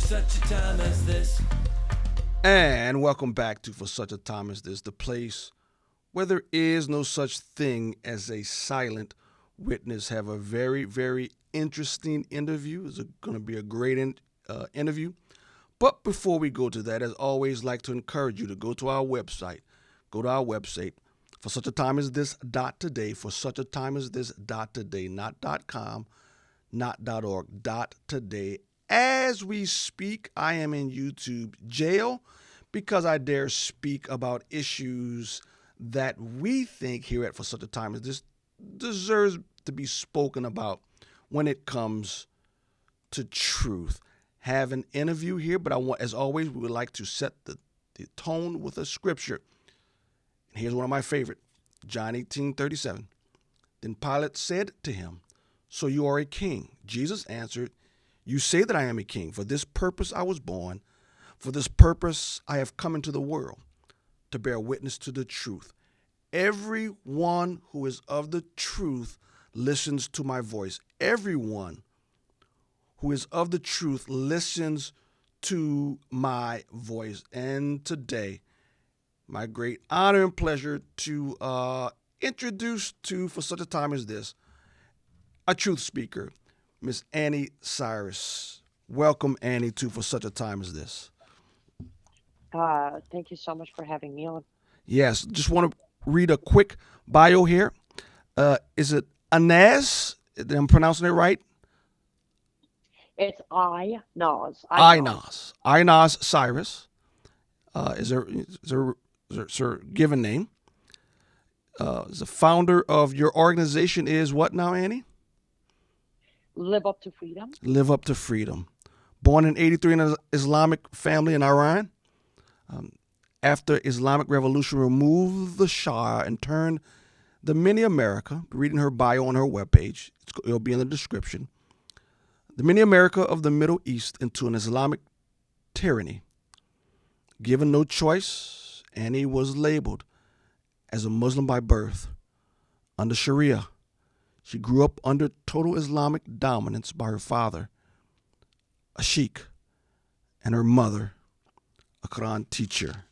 such a time as this. And welcome back to For Such a Time as This, the place where there is no such thing as a silent witness. Have a very, very interesting interview. It's going to be a great interview. But before we go to that, as always, like to encourage you to go to our website. Go to our website, for such a time as this .today, for such a time as this .today, not .com, not .org, .today. As we speak, I am in YouTube jail because I dare speak about issues that we think here at For Such a Time as This deserves to be spoken about when it comes to truth. Have an interview here, but as always, we would like to set the tone with a scripture. And here's one of my favorite, John 18:37. Then Pilate said to him, "So you are a king?" Jesus answered, "You say that I am a king. For this purpose I was born. For this purpose I have come into the world, to bear witness to the truth. Everyone who is of the truth listens to my voice." Everyone who is of the truth listens to my voice. And today, my great honor and pleasure to introduce to For Such a Time as This, a truth speaker, Miss Anni Cyrus. Welcome, Annie, to For Such a Time as This. Thank you so much for having me on. Yes, just want to read a quick bio here. Is it Aynaz? I'm pronouncing it right? It's Aynaz. Aynaz Cyrus is her given name. Is the founder of your organization is what now, Annie? Live Up to Freedom. Live Up to Freedom. Born in '83 in an Islamic family in Iran. After Islamic Revolution removed the Shah and turned the mini America, reading her bio on her webpage, it'll be in the description, the mini America of the Middle East into an Islamic tyranny. Given no choice, Annie was labeled as a Muslim by birth. Under Sharia, she grew up under total Islamic dominance by her father, a Sheikh, and her mother, a Quran teacher.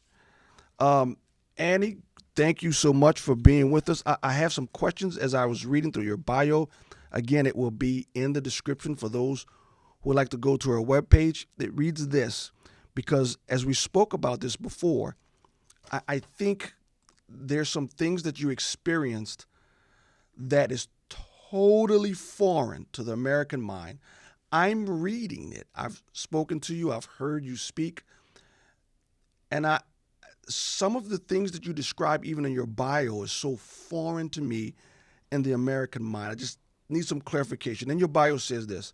Annie, thank you so much for being with us. I have some questions as I was reading through your bio. Again, it will be in the description for those who would like to go to her webpage. It reads this, because as we spoke about this before, I think there's some things that you experienced that is totally foreign to the American mind. I'm reading it. I've spoken to you. I've heard you speak. And some of the things that you describe even in your bio is so foreign to me in the American mind. I just need some clarification. In your bio says this: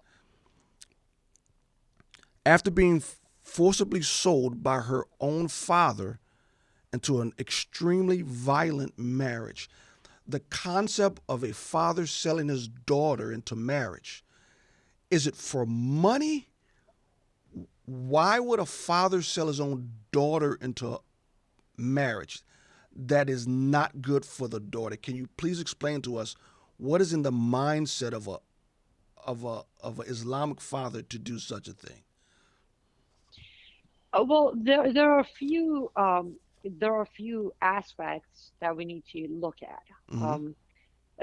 after being forcibly sold by her own father into an extremely violent marriage. The concept of a father selling his daughter into marriage, is it for money? Why would a father sell his own daughter into marriage? That is not good for the daughter. Can you please explain to us what is in the mindset of an Islamic father to do such a thing? Well, there are a few aspects that we need to look at. Mm-hmm.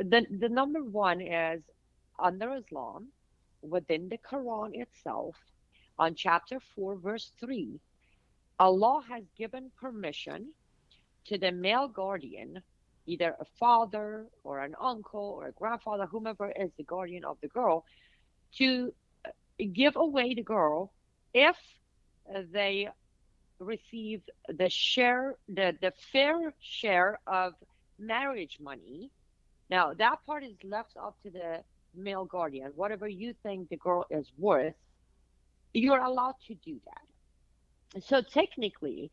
The number one is under Islam, within the Quran itself, on chapter 4, verse 3, Allah has given permission to the male guardian, either a father or an uncle or a grandfather, whomever is the guardian of the girl, to give away the girl if they receive the fair share of marriage money. Now, that part is left up to the male guardian. Whatever you think the girl is worth, you're allowed to do that. So technically,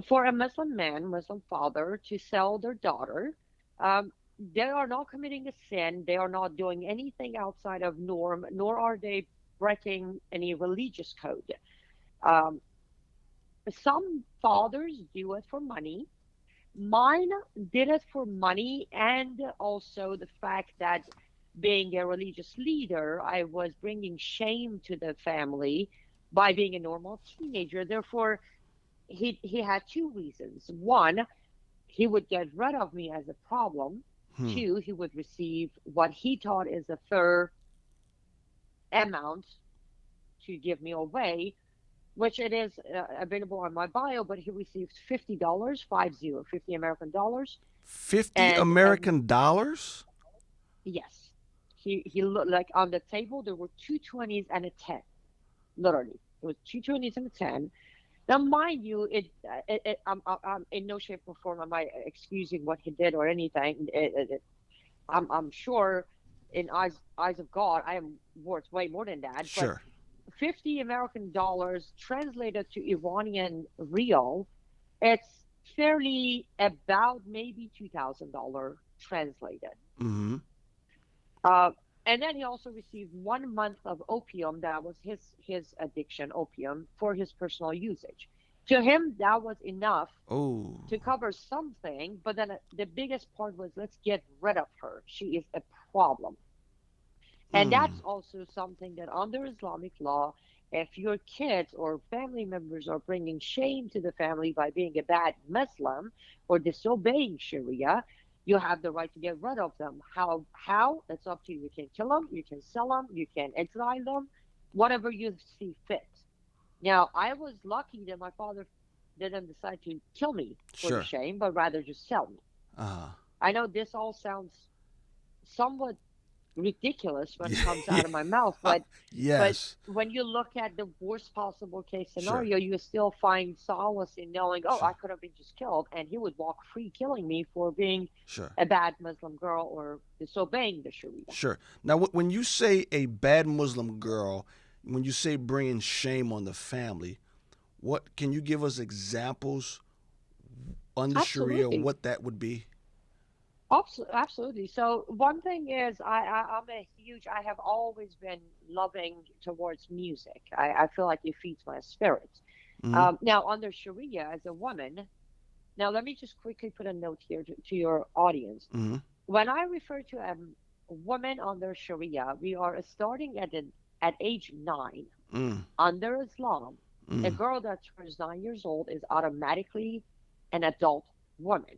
for a Muslim man, Muslim father to sell their daughter, they are not committing a sin. They are not doing anything outside of norm, nor are they breaking any religious code. Some fathers do it for money. Mine did it for money, and also the fact that being a religious leader, I was bringing shame to the family by being a normal teenager. Therefore, he had two reasons. One, he would get rid of me as a problem. Hmm. Two, he would receive what he thought is a fair amount to give me away, which it is available on my bio. But he received $50, 50 American dollars, 50 and American dollars? yes, he looked like on the table there were two 20s and a 10. Literally, it was two 20s and a 10. Now, mind you, I'm in no shape or form am I excusing what he did or anything. I'm sure in eyes of God, I am worth way more than that. But Sure. 50 American dollars translated to Iranian real, it's fairly about maybe $2,000 translated. Mm-hmm. Uh, and then he also received 1 month of opium. That was his addiction, opium, for his personal usage. To him, that was enough Oh. to cover something. But then the biggest part was, let's get rid of her. She is a problem. And Mm. that's also something that under Islamic law, if your kids or family members are bringing shame to the family by being a bad Muslim or disobeying Sharia, you have the right to get rid of them. How? How? It's up to you. You can kill them, you can sell them, you can exile them, whatever you see fit. Now, I was lucky that my father didn't decide to kill me for the Sure. shame, but rather just sell me. Uh-huh. I know this all sounds somewhat ridiculous when it Yeah. comes out of my mouth, but Yes. when you look at the worst possible case Sure. scenario, you still find solace in knowing, oh, I Sure. could have been just killed, and he would walk free, killing me for being Sure. a bad Muslim girl or disobeying the Sharia. Sure. Now, when you say a bad Muslim girl, when you say bringing shame on the family, what can you give us examples under Sharia Absolutely. what that would be? Absolutely. So one thing is, I'm a huge. I have always been loving towards music. I feel like it feeds my spirit. Mm-hmm. Now, under Sharia, as a woman, now let me just quickly put a note here to your audience. Mm-hmm. When I refer to a woman under Sharia, we are starting at age 9. Mm. Under Islam, a Mm. girl that turns 9 years old is automatically an adult woman.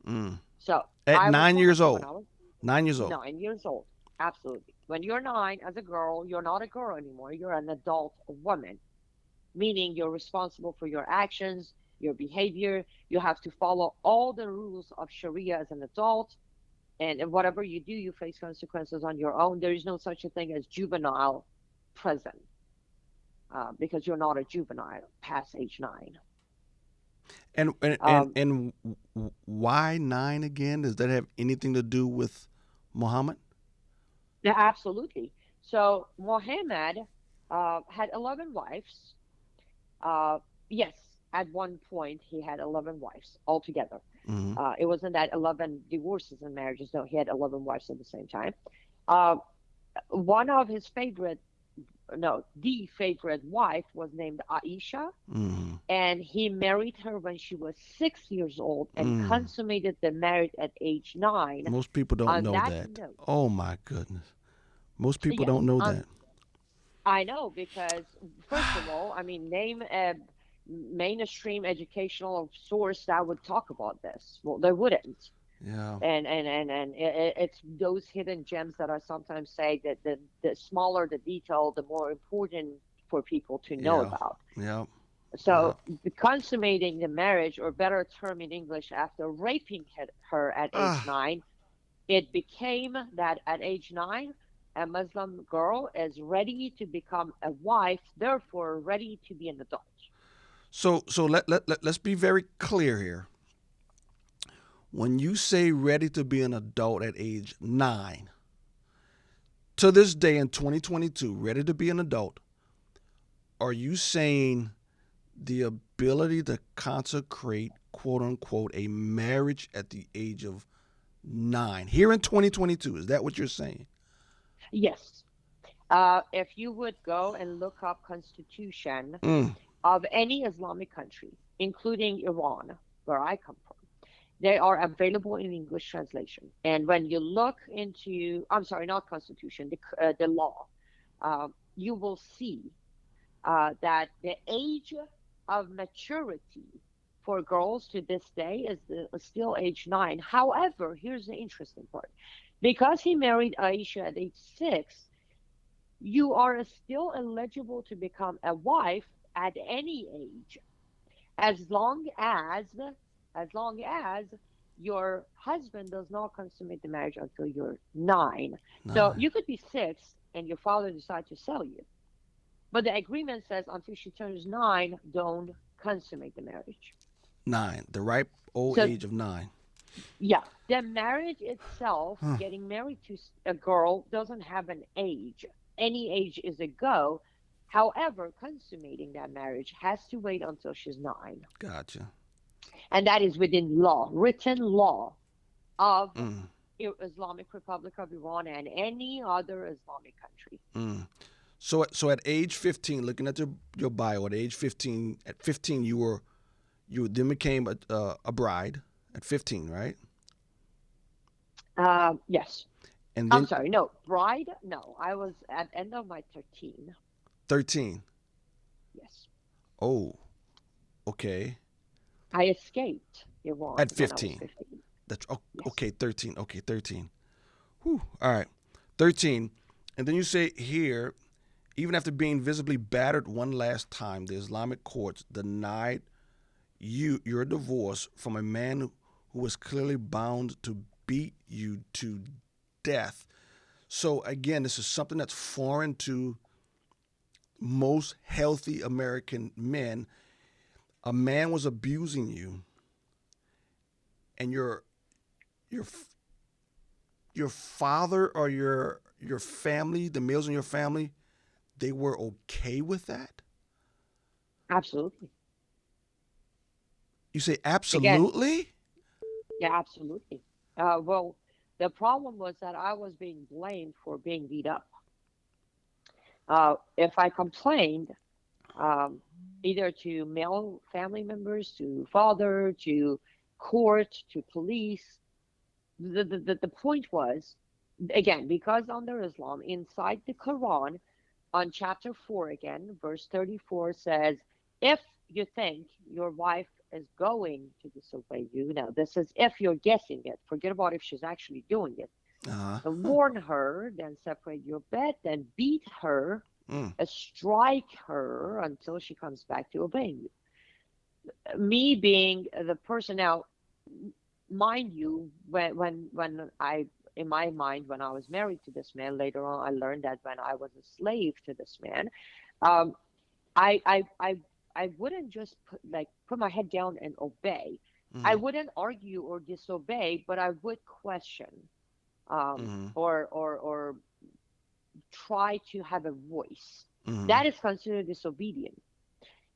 Mm. So At I was 9 years talking when old. I was 9 years old. 9 years old. Absolutely. When you're 9 as a girl, you're not a girl anymore. You're an adult woman, meaning you're responsible for your actions, your behavior. You have to follow all the rules of Sharia as an adult. And whatever you do, you face consequences on your own. There is no such a thing as juvenile prison because you're not a juvenile past age 9. And and and, Um, and why 9 again? Does that have anything to do with Muhammad? yeah, absolutely. So Muhammad had 11 wives. Uh, yes, at one point he had 11 wives altogether. Mm-hmm. It wasn't that 11 divorces and marriages. No, he had 11 wives at the same time. Uh, one of his favorite, no, the favorite wife was named Aisha, Mm-hmm. and he married her when she was 6 years old and Mm. consummated the marriage at age 9. Most people don't On know that that. note, Oh my goodness. Most people yes, don't know on that. I know because first of all, I mean, name a mainstream educational source that would talk about this. Well, they wouldn't. Yeah. And it's those hidden gems that I sometimes say that the smaller the detail, the more important for people to know Yeah. about. Yeah. Yeah. So consummating the marriage, or better term in English, after raping her at age Ah. 9, it became that at age 9, a Muslim girl is ready to become a wife, therefore ready to be an adult. So let's be very clear here. When you say ready to be an adult at age 9, to this day in 2022, ready to be an adult, are you saying the ability to consecrate, quote unquote, a marriage at the age of 9 here in 2022? Is that what you're saying? Yes. If you would go and look up constitution Mm. of any Islamic country, including Iran, where I come from, they are available in English translation. And when you look into, I'm sorry, not constitution, the law, you will see that the age of maturity for girls to this day is still age 9. However, here's the interesting part. Because he married Aisha at age 6, you are still eligible to become a wife at any age, as long as your husband does not consummate the marriage until you're 9. So 9. you could be 6 and your father decide to sell you, but the agreement says until she turns 9, don't consummate the marriage. 9. The ripe old So age of 9. yeah, the marriage itself, Huh. getting married to a girl, doesn't have an age. Any age is a go. However, consummating that marriage has to wait until she's 9. Gotcha. And that is within law, written law of Mm. Islamic Republic of Iran and any other Islamic country. Mm. So at age 15, looking at your bio, at 15 you then became a bride at 15, right? Yes. And I'm then sorry. No, bride. No, I was at end of my 13. 13. Yes. Oh, okay. I escaped Iran At when I was 15. 15. That's Yes. okay, 13. Okay, 13. Whew. All right. 13. And then you say here, even after being visibly battered one last time, the Islamic courts denied you your divorce from a man who was clearly bound to beat you to death. So again, this is something that's foreign to most healthy American men. A man was abusing you, and your your father or your family, the males in your family, they were okay with that. Absolutely. You say Again, absolutely? yeah, absolutely. Well, the problem was that I was being blamed for being beat up. If I complained, um, either to male family members, to father, to court, to police, the point was, again, because under Islam, inside the Quran, on chapter 4 again, verse 34 says, if you think your wife is going to disobey you, now this is if you're guessing it, forget about if she's actually doing it, Uh and huh. warn her, then separate your bed, then beat her, Mm. strike her until she comes back to obeying you. Me being the person now, mind you, when I, in my mind, when I was married to this man, later on I learned that when I was a slave to this man, um, I I I I wouldn't just put my head down and obey. I Mm. wouldn't argue or disobey, but I would question, Mm. or try to have a voice. Mm. That is considered disobedient.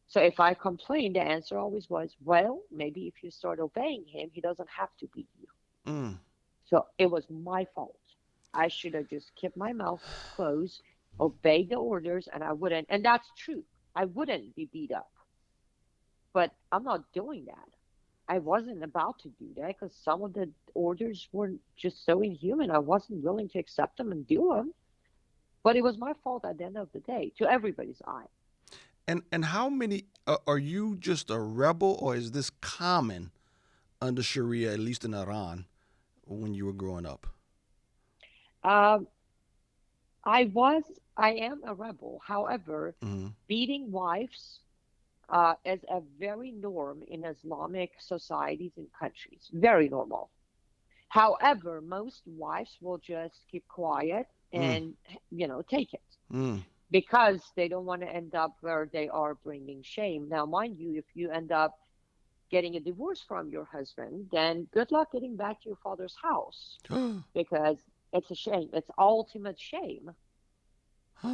So if I complained, the answer always was, well, maybe if you start obeying him, he doesn't have to beat you. Mm. So it was my fault. I should have just kept my mouth closed, obeyed the orders, and I wouldn't. And that's true. I wouldn't be beat up, but I'm not doing that. I wasn't about to do that because some of the orders were just so inhuman. I wasn't willing to accept them and do them. But it was my fault at the end of the day, to everybody's eye. And how many are you just a rebel, or is this common under Sharia, at least in Iran, when you were growing up? Um, I am a rebel. However, Mm. beating wives is a very norm in Islamic societies and countries. Very normal. However, most wives will just keep quiet Mm. and, take it Mm. because they don't want to end up where they are bringing shame. Now, mind you, if you end up getting a divorce from your husband, then good luck getting back to your father's house because it's a shame. It's ultimate shame.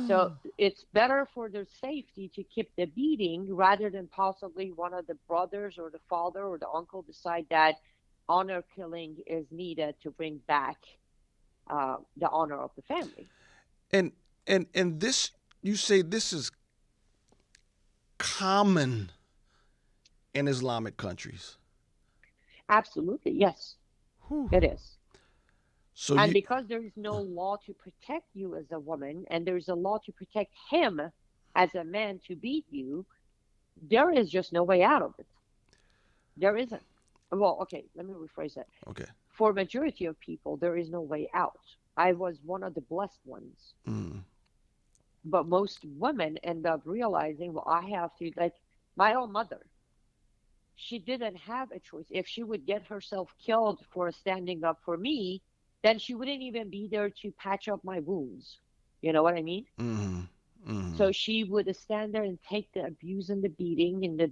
So it's better for their safety to keep the beating rather than possibly one of the brothers or the father or the uncle decide that honor killing is needed to bring back the honor of the family. and and this, you say this is common in Islamic countries. Absolutely, yes, Whew. it is. So And you because there is no law to protect you as a woman, and there is a law to protect him as a man to beat you, there is just no way out of it. There isn't. Well, okay, let me rephrase that. Okay. For majority of people, there is no way out. I was one of the blessed ones. But most women end up realizing, well, I have to, like my own mother, she didn't have a choice. If she would get herself killed for standing up for me, then she wouldn't even be there to patch up my wounds. You know what I mean? So she would stand there and take the abuse and the beating and the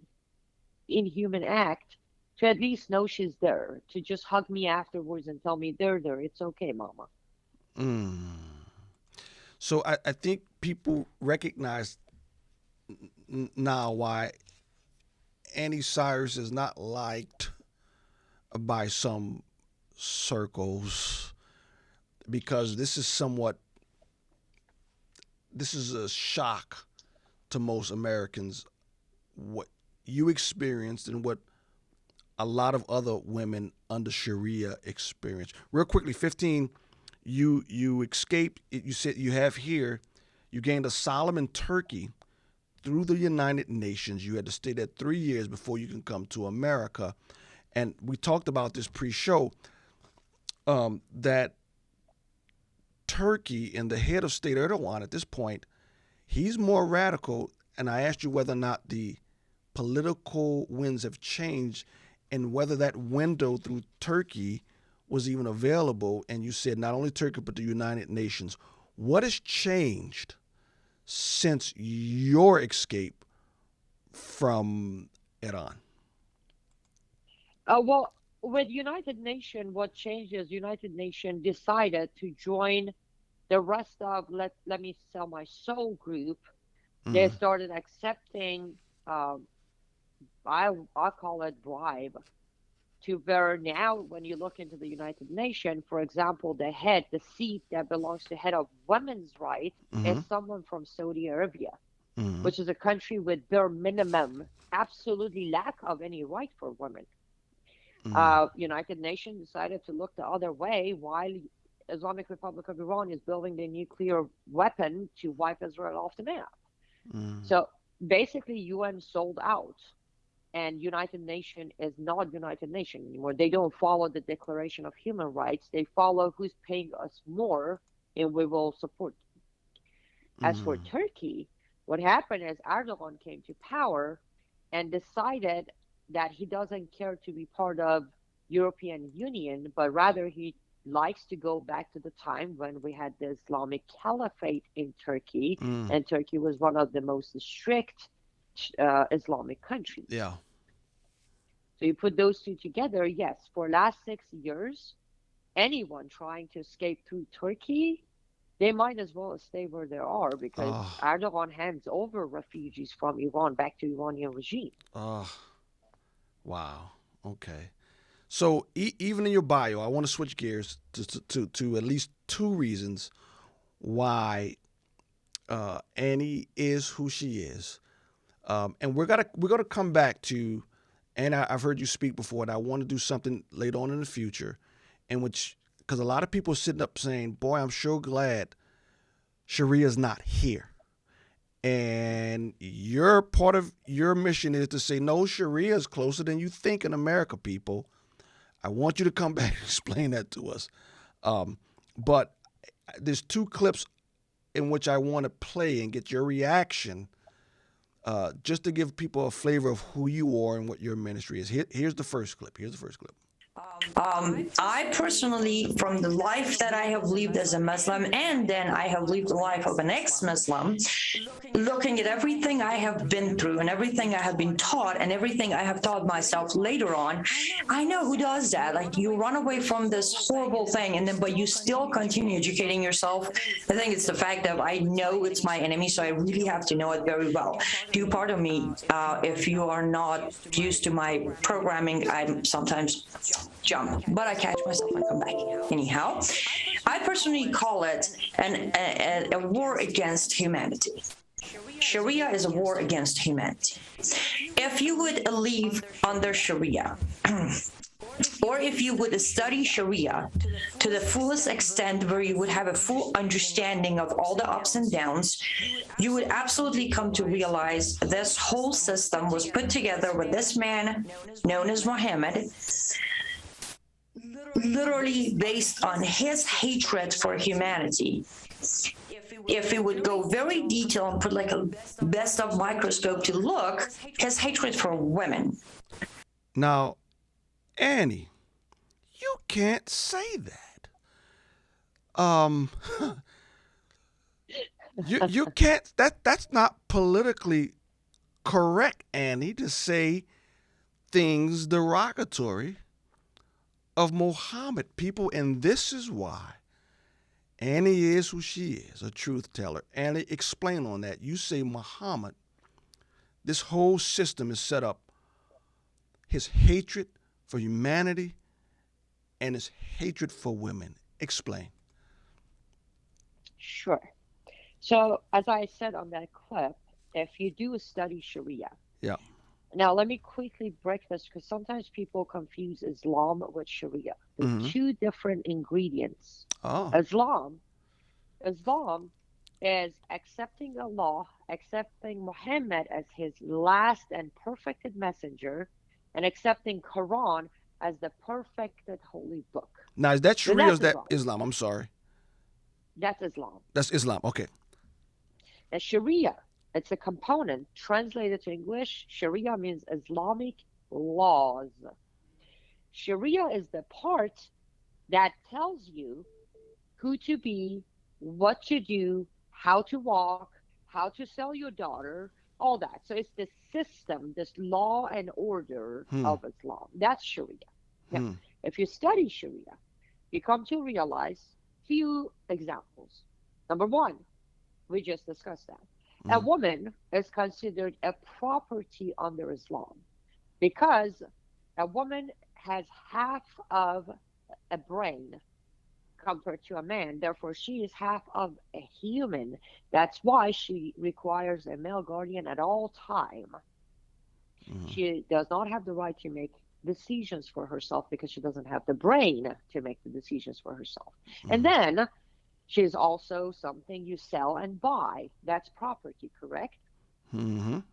inhuman act to at least know she's there, to just hug me afterwards and tell me, there, it's okay, mama. So I think people recognize now why Anni Cyrus is not liked by some circles, because this is a shock to most Americans, what you experienced and what a lot of other women under Sharia experience. Real quickly, 15, you escaped, you said you gained asylum in Turkey through the United Nations. You had to stay there 3 years before you can come to America. And we talked about this pre-show, that Turkey and the head of state Erdogan at this point, he's more radical. And I asked you whether or not the political winds have changed and whether that window through Turkey was even available. And you said not only Turkey, but the United Nations. What has changed since your escape from Iran? Well, with United Nations, what changed is United Nations decided to join the rest of let me sell my soul group. They started accepting, I call it bribe, to where now when you look into the United Nations, for example, the seat that belongs to head of women's rights is someone from Saudi Arabia, which is a country with bare minimum, absolutely lack of any right for women. United Nations decided to look the other way while Islamic Republic of Iran is building the nuclear weapon to wipe Israel off the map. So basically, UN sold out, and United Nations is not United Nations anymore. They don't follow the Declaration of Human Rights. They follow who's paying us more, and we will support. As for Turkey, what happened is Erdogan came to power and decided that he doesn't care to be part of European Union, but rather he likes to go back to the time when we had the Islamic Caliphate in Turkey, and Turkey was one of the most strict Islamic countries. Yeah. So you put those two together, yes, for last 6 years, anyone trying to escape through Turkey, they might as well stay where they are, because Erdogan hands over refugees from Iran back to Iranian regime. Wow. Okay. So even in your bio, I want to switch gears to at least two reasons why Anni is who she is, and we're gonna come back to. And I've heard you speak before, and I want to do something later on in the future, in which, because a lot of people are sitting up saying, "Boy, I'm sure glad Sharia's not here." And your part of your mission is to say, no, Sharia is closer than you think in America, people. I want you to come back and explain that to us. But there's two clips in which I want to play and get your reaction, just to give people a flavor of who you are and what your ministry is. Here's the first clip. I personally, from the life that I have lived as a Muslim, and then I have lived the life of an ex-Muslim, looking at everything I have been through and everything I have been taught and everything I have taught myself later on, I know who does that. Like, you run away from this horrible thing, and then but you still continue educating yourself. I think it's the fact that I know it's my enemy, so I really have to know it very well. Do part of me, if you are not used to my programming, I'm sometimes jump, but I catch myself and come back. Anyhow, I personally call it a war against humanity. Sharia is a war against humanity. If you would live under Sharia, or if you would study Sharia to the fullest extent, where you would have a full understanding of all the ups and downs, you would absolutely come to realize this whole system was put together with this man known as Muhammad, literally based on his hatred for humanity. If we would go very detailed and put like a best of microscope to look, his hatred for women. Now, Annie, you can't say that. You can't. That's not politically correct, Annie, to say things derogatory of Muhammad. People, and this is why Annie is who she is, a truth teller. Annie, explain on that. You say Muhammad, this whole system is set up, his hatred for humanity and his hatred for women. Explain. Sure. So, as I said on that clip, if you do study Sharia, Yeah. now let me quickly break this because sometimes people confuse Islam with Sharia. They're two different ingredients. Oh. Islam is accepting Allah, accepting Muhammad as his last and perfected messenger, and accepting Quran as the perfected holy book. Now, is that Sharia or is that Islam. Islam? I'm sorry. That's Islam. That's Islam. Okay. And Sharia, it's a component. Translated to English, Sharia means Islamic laws. Sharia is the part that tells you who to be, what to do, how to walk, how to sell your daughter, all that. So it's the system, this law and order of Islam. That's Sharia. Now, if you study Sharia, you come to realize few examples. Number one, we just discussed that. A woman is considered a property under Islam because a woman has half of a brain compared to a man. Therefore, she is half of a human. That's why she requires a male guardian at all time. She does not have the right to make decisions for herself because she doesn't have the brain to make the decisions for herself. And then she's also something you sell and buy. That's property, correct? And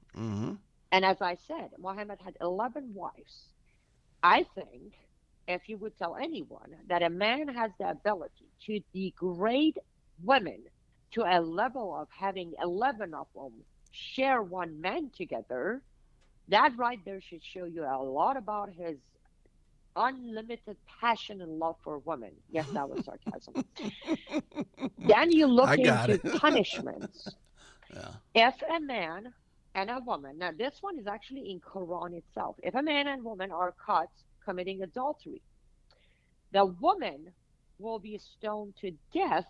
as I said, Muhammad had 11 wives. I think if you would tell anyone that a man has the ability to degrade women to a level of having 11 of them share one man together, that right there should show you a lot about his unlimited passion and love for women. Yes, that was sarcasm. Then you look into punishments. If a man and a woman, now this one is actually in Quran itself. If a man and woman are caught committing adultery, the woman will be stoned to death.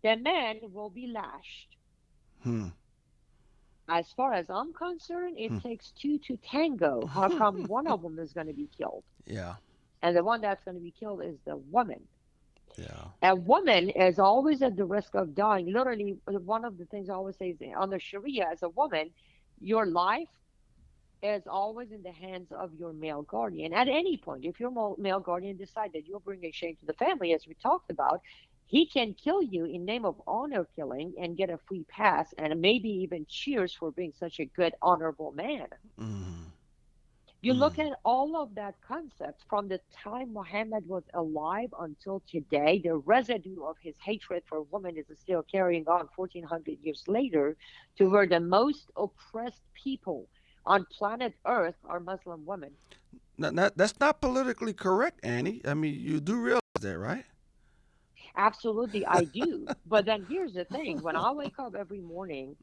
The man will be lashed. As far as I'm concerned, it takes two to tango. How come one of them is going to be killed? Yeah. And the one that's going to be killed is the woman. Yeah. A woman is always at the risk of dying. Literally, one of the things I always say is under Sharia, as a woman, your life is always in the hands of your male guardian. At any point, if your male guardian decides that you'll bring a shame to the family, as we talked about, he can kill you in name of honor killing and get a free pass and maybe even cheers for being such a good, honorable man. You look at all of that concept from the time Muhammad was alive until today, the residue of his hatred for women is still carrying on 1400 years later to where the most oppressed people on planet Earth are Muslim women. That's not politically correct, Annie. I mean, you do realize that, right? Absolutely, I do. But then here's the thing. When I wake up every morning,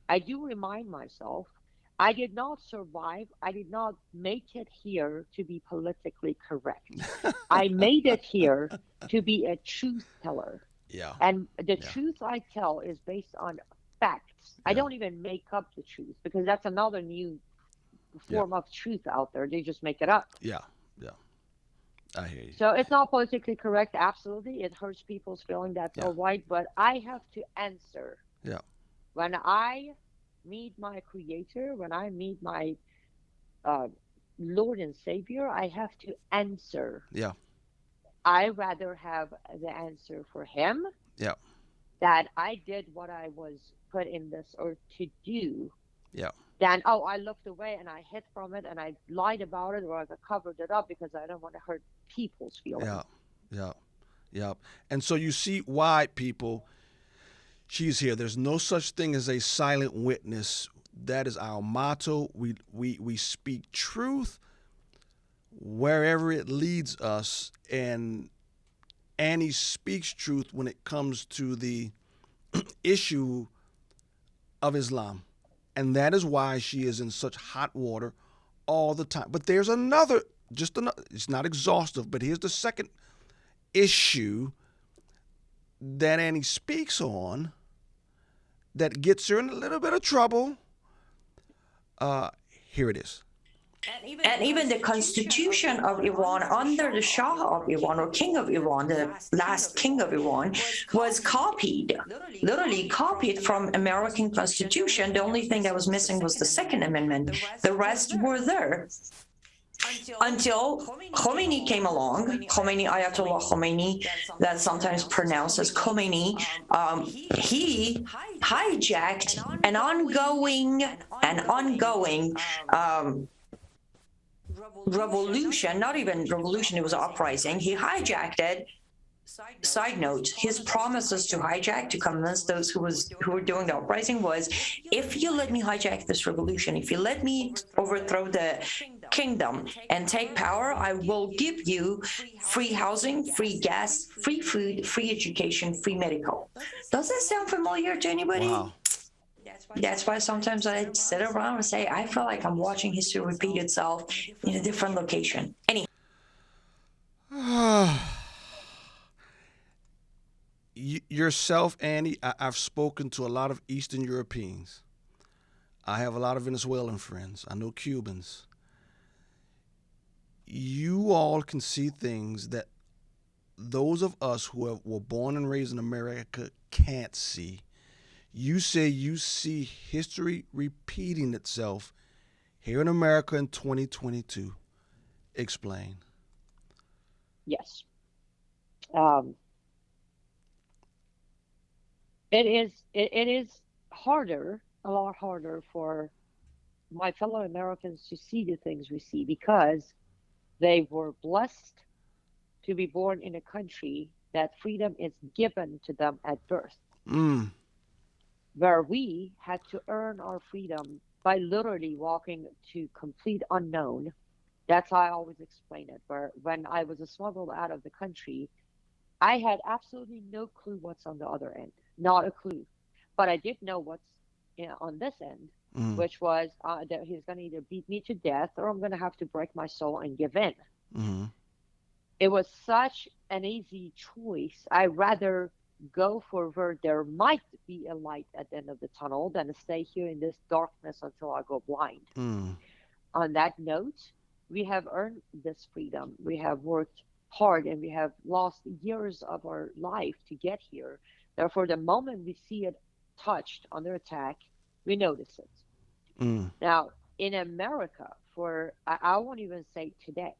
I do remind myself, I did not survive. I did not make it here to be politically correct. I made it here to be a truth teller. Yeah. And the truth I tell is based on facts. I don't even make up the truth because that's another new form of truth out there. They just make it up. Yeah. I hear you. So it's not politically correct. Absolutely. It hurts people's feeling that's all right. But I have to answer. Yeah. When I meet my creator, when I meet my Lord and Savior, I have to answer. Yeah. I rather have the answer for him Yeah. that I did what I was put in this earth to do. Yeah. Then, oh, I looked away and I hid from it and I lied about it, or I covered it up because I don't want to hurt people's feelings. Yeah. Yeah. And so you see why, people, she's here. There's no such thing as a silent witness. That is our motto. We speak truth wherever it leads us. And Annie speaks truth when it comes to the issue of Islam. And that is why she is in such hot water all the time. But there's another, it's not exhaustive, but here's the second issue that Annie speaks on that gets her in a little bit of trouble. Here it is. And even the constitution of Iran under the Shah of Iran, or king of Iran, the last king of Iran, was copied, literally copied from American constitution. The only thing that was missing was the Second Amendment. The rest were there. Until Khomeini came along, Ayatollah Khomeini, that's sometimes pronounced as Khomeini, he hijacked an ongoing revolution, not even revolution, it was an uprising. He hijacked it. Side note, his promises to hijack, to convince those who were doing the uprising was, if you let me hijack this revolution, if you let me overthrow the kingdom and take power, I will give you free housing, free gas, free food, free education, free medical. Does that sound familiar to anybody? Wow. That's why sometimes I sit around and say, I feel like I'm watching history repeat itself in a different location. Yourself, Annie, I've spoken to a lot of Eastern Europeans. I have a lot of Venezuelan friends. I know Cubans. You all can see things that those of us who were born and raised in America can't see. You say you see history repeating itself here in America in 2022. Explain. Yes. It is harder, a lot harder for my fellow Americans to see the things we see, because they were blessed to be born in a country that freedom is given to them at birth. Where we had to earn our freedom by literally walking to complete unknown. That's how I always explain it. Where when I was smuggled out of the country, I had absolutely no clue what's on the other end. Not a clue. But I did know what's on this end, which was that he's going to either beat me to death or I'm going to have to break my soul and give in. It was such an easy choice. I'd rather go for where there might be a light at the end of the tunnel than to stay here in this darkness until I go blind. On that note, we have earned this freedom. We have worked hard and we have lost years of our life to get here. Therefore, the moment we see it touched under attack, we notice it. Now, in America, I won't even say today,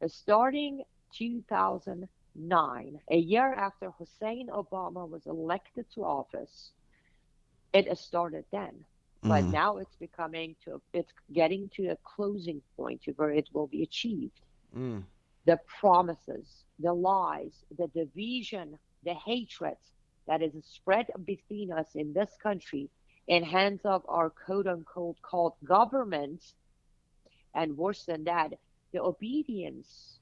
starting 2009, a year after Hussein Obama was elected to office, it started then. But now it's getting to a closing point where it will be achieved. The promises, the lies, the division, the hatred that is spread between us in this country in hands of our quote-unquote called government, and worse than that, the obedience.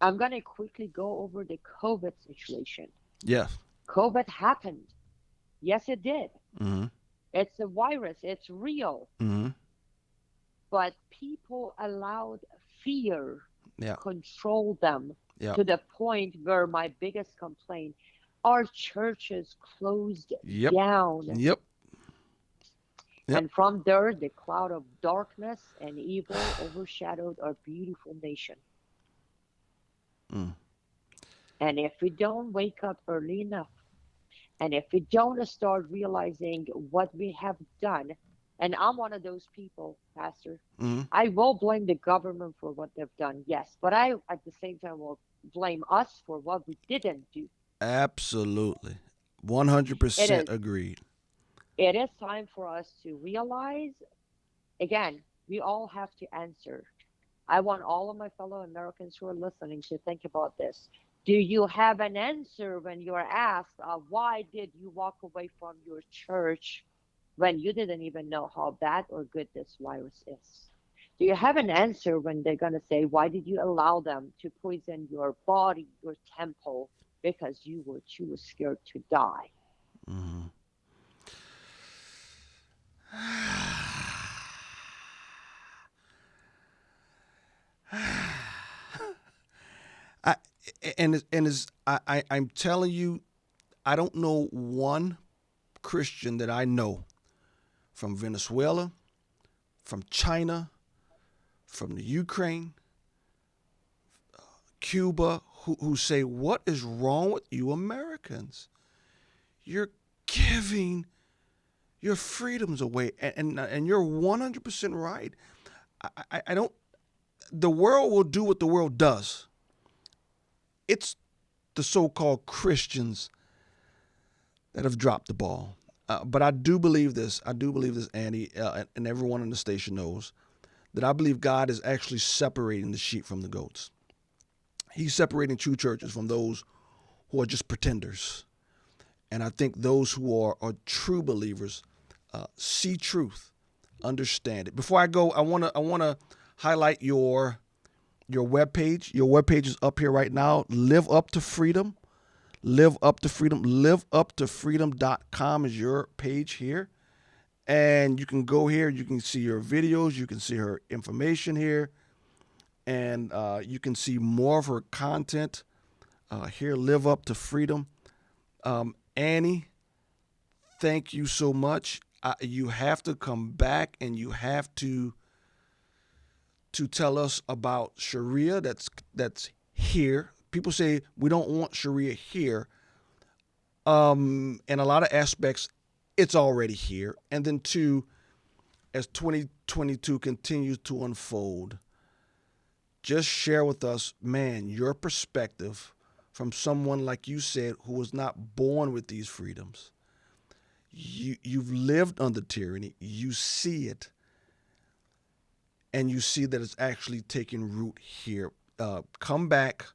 I'm going to quickly go over the COVID situation. Yes. COVID happened. Yes, it did. It's a virus. It's real. But people allowed fear control them to the point where my biggest complaint, our churches closed down. And from there, the cloud of darkness and evil overshadowed our beautiful nation. And if we don't wake up early enough, and if we don't start realizing what we have done, And I'm one of those people, Pastor. Mm-hmm. I will blame the government for what they've done, yes, but I, at the same time, will blame us for what we didn't do. Absolutely. It 100% is. agreed. It is time for us to realize, again, we all have to answer. I want all of my fellow Americans who are listening to think about this. Do you have an answer when you are asked, why did you walk away from your church when you didn't even know how bad or good this virus is? Do you have an answer when they're going to say, why did you allow them to poison your body, your temple, because you were too scared to die? Mm-hmm. I'm telling you, I don't know one Christian that I know from Venezuela, from China, from the Ukraine, Cuba, who say, what is wrong with you Americans? You're giving your freedoms away, and you're 100% right. I don't. The world will do what the world does. It's the so-called Christians that have dropped the ball. But I do believe this. I do believe this, Annie, and everyone in the station knows that I believe God is actually separating the sheep from the goats. He's separating true churches from those who are just pretenders. And I think those who are true believers see truth, understand it. Before I go, I wanna highlight your webpage. Your webpage is up here right now. Live Up to Freedom. Live Up to Freedom. LiveUpToFreedom.com is your page here. And you can go here. You can see your videos. You can see her information here. And you can see more of her content here. Live Up to Freedom. Annie, thank you so much. You have to come back and you have to tell us about Sharia that's here. People say we don't want Sharia here. In a lot of aspects, it's already here. And then two, as 2022 continues to unfold, just share with us, man, your perspective from someone, like you said, who was not born with these freedoms. You've lived under tyranny. You see it. And you see that it's actually taking root here. Come back.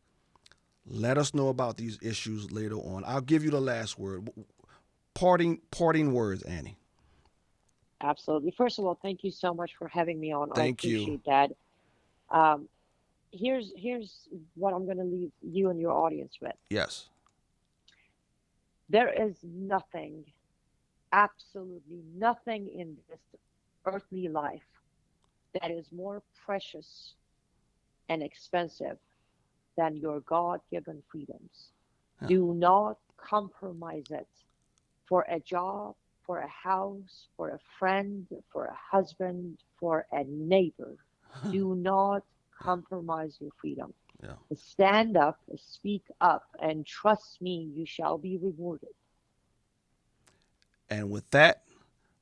Let us know about these issues later on. I'll give you the last word. Parting words, Annie. Absolutely. First of all, thank you so much for having me on. Thank you. I appreciate that. Here's what I'm going to leave you and your audience with. Yes. There is nothing, absolutely nothing in this earthly life that is more precious and expensive than your God-given freedoms. Huh. Do not compromise it for a job, for a house, for a friend, for a husband, for a neighbor. Do not compromise your freedom. Yeah. Stand up, speak up, and trust me, you shall be rewarded. And with that,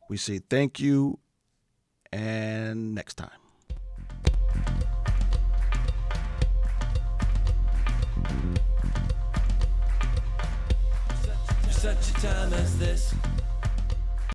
we say thank you, and next time. Such a time as this.